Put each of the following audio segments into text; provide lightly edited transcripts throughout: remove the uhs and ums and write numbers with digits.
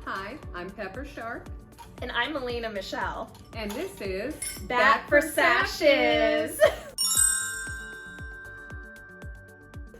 Hi, I'm Pepper Sharpe. And I'm Melina Michelle. And this is Bat for Sashes.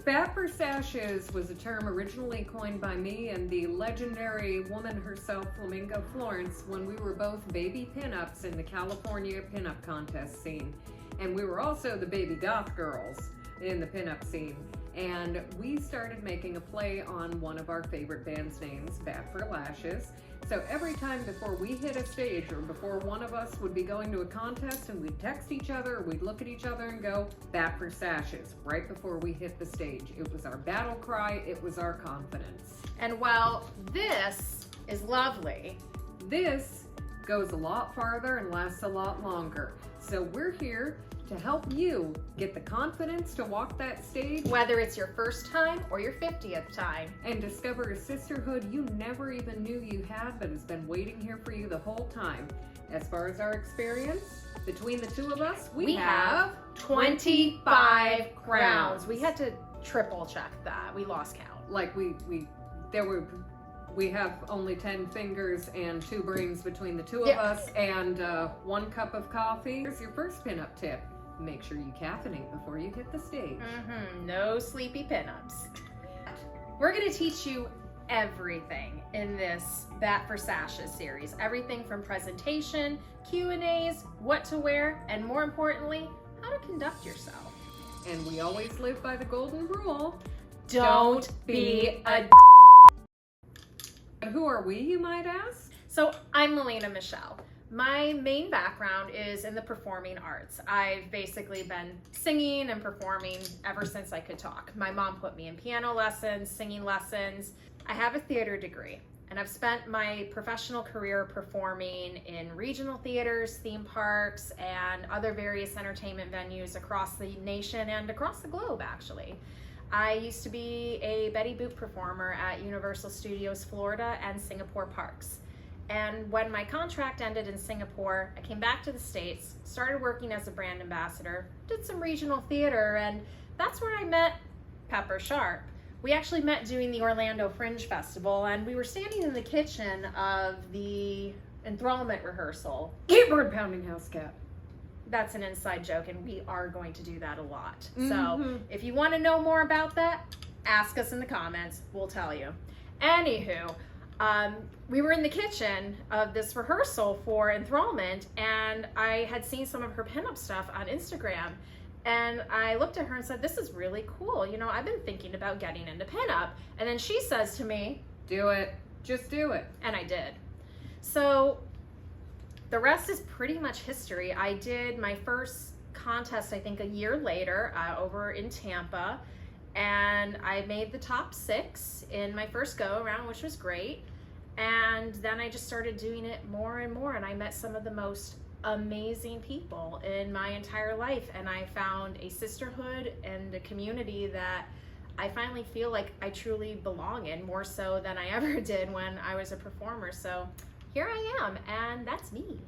Bat for Sashes was a term originally coined by me and the legendary woman herself, Flamingo Florence, when we were both baby pinups in the California pinup contest scene. And we were also the baby goth girls in the pinup scene. And we started making a play on one of our favorite bands' names, Bat for Lashes. So every time before we hit a stage or before one of us would be going to a contest and we'd text each other, or we'd look at each other and go, Bat for Sashes, right before we hit the stage. It was our battle cry, it was our confidence. And while this is lovely, this goes a lot farther and lasts a lot longer. So we're here to help you get the confidence to walk that stage, whether it's your first time or your 50th time, and discover a sisterhood you never even knew you had but has been waiting here for you the whole time. As far as our experience, between the two of us, we have 25 crowns. We had to triple check that. We lost count. Like we have only 10 fingers and 2 brains between the two of us, and 1 cup of coffee. Here's your first pinup tip. Make sure you caffeinate before you hit the stage. No sleepy pinups. We're going to teach you everything in this Bat for Sashes series. Everything from presentation, Q&As, what to wear, and more importantly, how to conduct yourself. And we always live by the golden rule. Don't be a Who are we, you might ask? So I'm Melina Michelle. My main background is in the performing arts. I've basically been singing and performing ever since I could talk. My mom put me in piano lessons, singing lessons. I have a theater degree, and I've spent my professional career performing in regional theaters, theme parks, and other various entertainment venues across the nation and across the globe, actually. I used to be a Betty Boop performer at Universal Studios Florida and Singapore Parks. And when my contract ended in Singapore, I came back to the States, started working as a brand ambassador, did some regional theater, and that's where I met Pepper Sharpe. We actually met doing the Orlando Fringe Festival, and we were standing in the kitchen of the enthrallment rehearsal. Keyboard pounding house cat. That's an inside joke, and we are going to do that a lot. So if you want to know more about that, ask us in the comments. We'll tell you. Anywho, we were in the kitchen of this rehearsal for enthrallment, and I had seen some of her pinup stuff on Instagram, and I looked at her and said, this is really cool. You know, I've been thinking about getting into pinup. And then she says to me, do it. Just do it. And I did. So the rest is pretty much history. I did my first contest, I think, a year later over in Tampa, and I made the top 6 in my first go around, which was great. And then I just started doing it more and more, and I met some of the most amazing people in my entire life, and I found a sisterhood and a community that I finally feel like I truly belong in, more so than I ever did when I was a performer. So here I am, and that's me.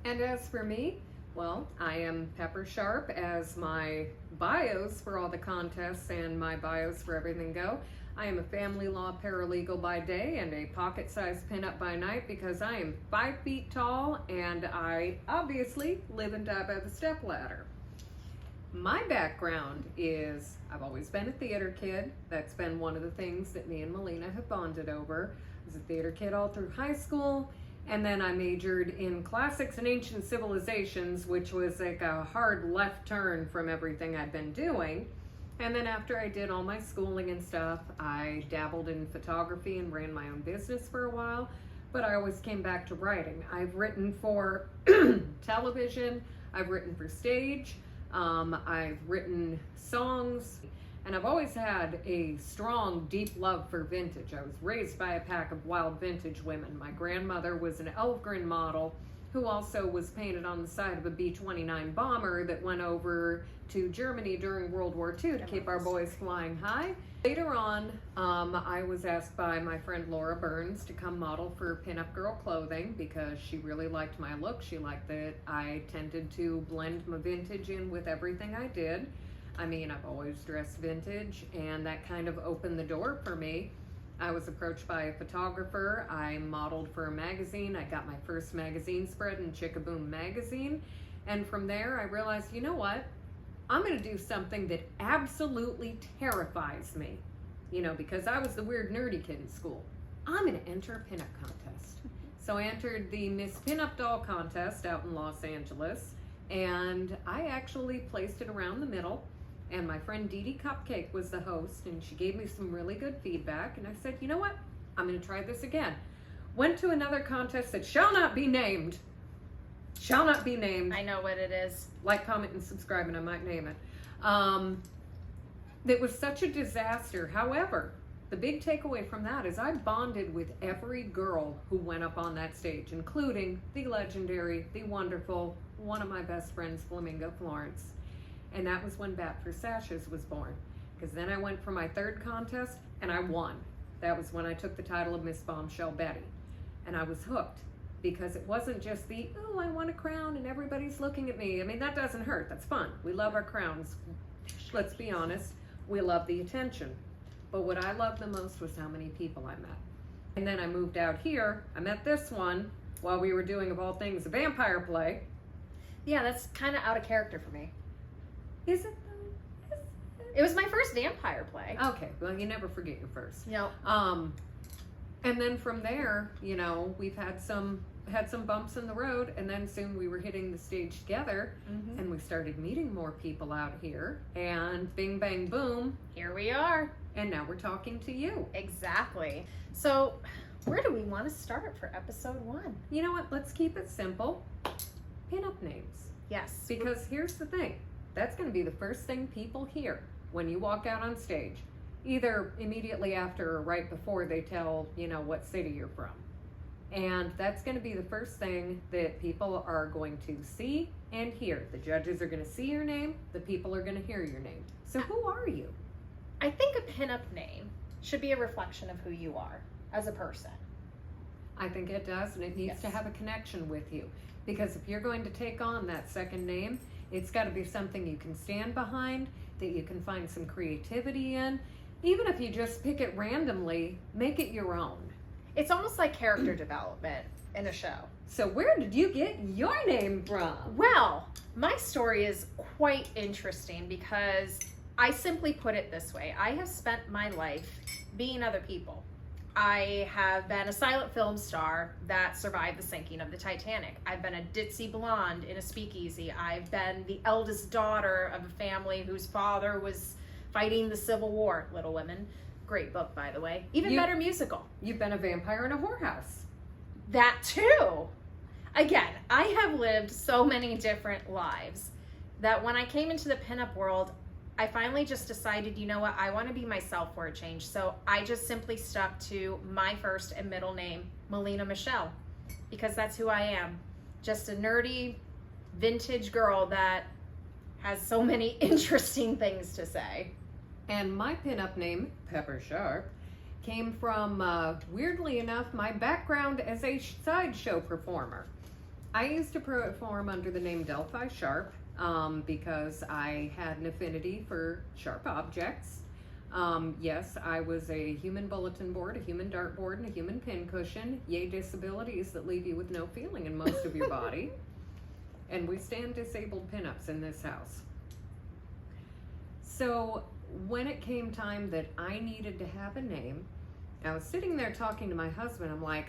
And as for me, well, I am Pepper Sharpe, as my bios for all the contests and my bios for everything go. I am a family law paralegal by day and a pocket-sized pinup by night, because I am 5 feet tall and I obviously live and die by the stepladder. My background is, I've always been a theater kid. That's been one of the things that me and Melina have bonded over. I was a theater kid all through high school, and then I majored in classics and ancient civilizations, which was like a hard left turn from everything I'd been doing. And then after I did all my schooling and stuff, I dabbled in photography and ran my own business for a while, but I always came back to writing. I've written for television, I've written for stage, I've written songs, and I've always had a strong, deep love for vintage. I was raised by a pack of wild vintage women. My grandmother was an Elfgren model who also was painted on the side of a B-29 bomber that went over to Germany during World War II to keep our boys flying high. Later on, I was asked by my friend Laura Burns to come model for Pinup Girl Clothing because she really liked my look. She liked that I tended to blend my vintage in with everything I did. I mean, I've always dressed vintage, and that kind of opened the door for me. I was approached by a photographer. I modeled for a magazine. I got my first magazine spread in Chickaboom magazine. And from there, I realized, you know what? I'm going to do something that absolutely terrifies me. You know, because I was the weird nerdy kid in school. I'm going to enter a pinup contest. So I entered the Miss Pinup Doll contest out in Los Angeles. And I actually placed it around the middle. And my friend Dee Dee Cupcake was the host, and she gave me some really good feedback. And I said, you know what? I'm going to try this again. Went to another contest that shall not be named. Shall not be named. I know what it is. Like, comment, and subscribe, and I might name it. It was such a disaster. However, the big takeaway from that is I bonded with every girl who went up on that stage, including the legendary, the wonderful, one of my best friends, Flamingo Florence. And that was when Bat for Sashes was born. Because then I went for my third contest and I won. That was when I took the title of Miss Bombshell Betty. And I was hooked because it wasn't just the, oh, I want a crown and everybody's looking at me. I mean, that doesn't hurt. That's fun. We love our crowns. Let's be honest. We love the attention. But what I loved the most was how many people I met. And then I moved out here. I met this one while we were doing, of all things, a vampire play. Yeah, that's kind of out of character for me. Is it though? It was my first vampire play. Okay, well, you never forget your first. No. And then from there, you know, we've had some bumps in the road, and then soon we were hitting the stage together, and we started meeting more people out here, and bing, bang, boom. Here we are. And now we're talking to you. Exactly. So, where do we want to start for episode 1? You know what? Let's keep it simple. Pinup names. Yes. Because here's the thing. That's going to be the first thing people hear when you walk out on stage. Either immediately after or right before they tell, you know, what city you're from. And that's going to be the first thing that people are going to see and hear. The judges are going to see your name. The people are going to hear your name. So who are you? I think a pinup name should be a reflection of who you are as a person. I think it does, and it needs to have a connection with you. Because if you're going to take on that second name, it's got to be something you can stand behind, that you can find some creativity in. Even if you just pick it randomly, make it your own. It's almost like character development in a show. So where did you get your name from? Well, my story is quite interesting because I simply put it this way. I have spent my life being other people. I have been a silent film star that survived the sinking of the Titanic. I've been a ditzy blonde in a speakeasy. I've been the eldest daughter of a family whose father was fighting the Civil War. Little Women. Great book, by the way. Even better musical. You've been a vampire in a whorehouse. That too. Again, I have lived so many different lives that when I came into the pinup world, I finally just decided, you know what, I want to be myself for a change. So I just simply stuck to my first and middle name, Melina Michelle, because that's who I am. Just a nerdy, vintage girl that has so many interesting things to say. And my pinup name, Pepper Sharpe, came from, weirdly enough, my background as a sideshow performer. I used to perform under the name Delphi Sharpe. Because I had an affinity for sharp objects. Yes, I was a human bulletin board, a human dartboard, and a human pincushion. Yay, disabilities that leave you with no feeling in most of your body. And we stand disabled pinups in this house. So when it came time that I needed to have a name, I was sitting there talking to my husband. I'm like,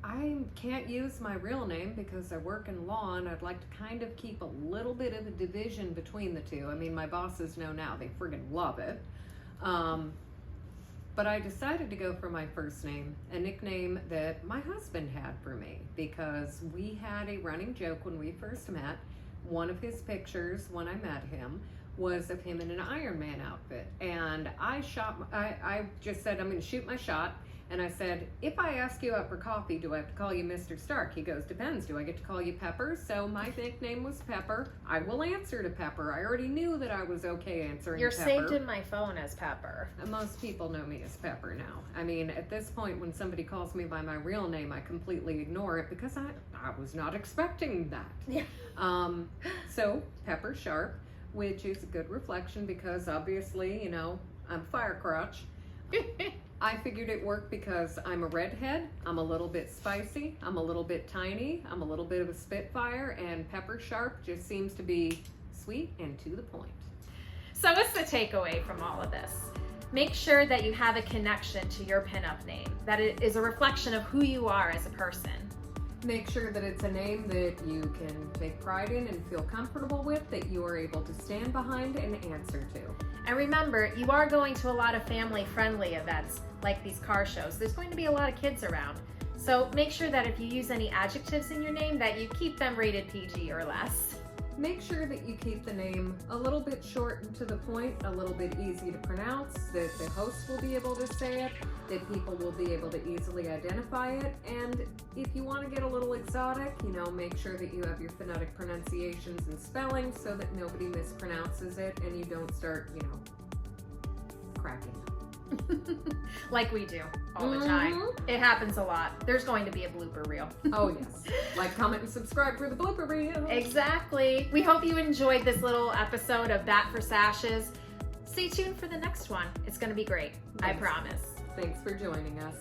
I can't use my real name because I work in law, and I'd like to kind of keep a little bit of a division between the two. I mean, my bosses know now. They friggin' love it. But I decided to go for my first name, a nickname that my husband had for me, because we had a running joke when we first met. One of his pictures when I met him was of him in an Iron Man outfit. And I just said, I'm going to shoot my shot. And I said, if I ask you out for coffee, do I have to call you Mr. Stark? He goes, depends. Do I get to call you Pepper? So my nickname was Pepper. I will answer to Pepper. I already knew that I was okay answering You're Pepper. saved in my phone as Pepper. Most people know me as Pepper now. I mean, at this point, when somebody calls me by my real name, I completely ignore it because I was not expecting that. Yeah. So Pepper Sharpe, which is a good reflection because obviously, you know, I'm fire crotch. I figured it worked because I'm a redhead, I'm a little bit spicy, I'm a little bit tiny, I'm a little bit of a spitfire, and Pepper Sharpe just seems to be sweet and to the point. So what's the takeaway from all of this? Make sure that you have a connection to your pinup name, that it is a reflection of who you are as a person. Make sure that it's a name that you can take pride in and feel comfortable with, that you are able to stand behind and answer to. And remember, you are going to a lot of family-friendly events, like these car shows. There's going to be a lot of kids around. So make sure that if you use any adjectives in your name, that you keep them rated PG or less. Make sure that you keep the name a little bit short and to the point, a little bit easy to pronounce, that the host will be able to say it, that people will be able to easily identify it, and if you want to get a little exotic, make sure that you have your phonetic pronunciations and spellings so that nobody mispronounces it and you don't start, cracking up. Like we do all the time. It happens a lot. There's going to be a blooper reel. Oh yes. Like, comment, and subscribe for the blooper reel. Exactly. We hope you enjoyed this little episode of That for Sashes. Stay tuned for the next one. It's going to be great. Thanks. I promise. Thanks for joining us.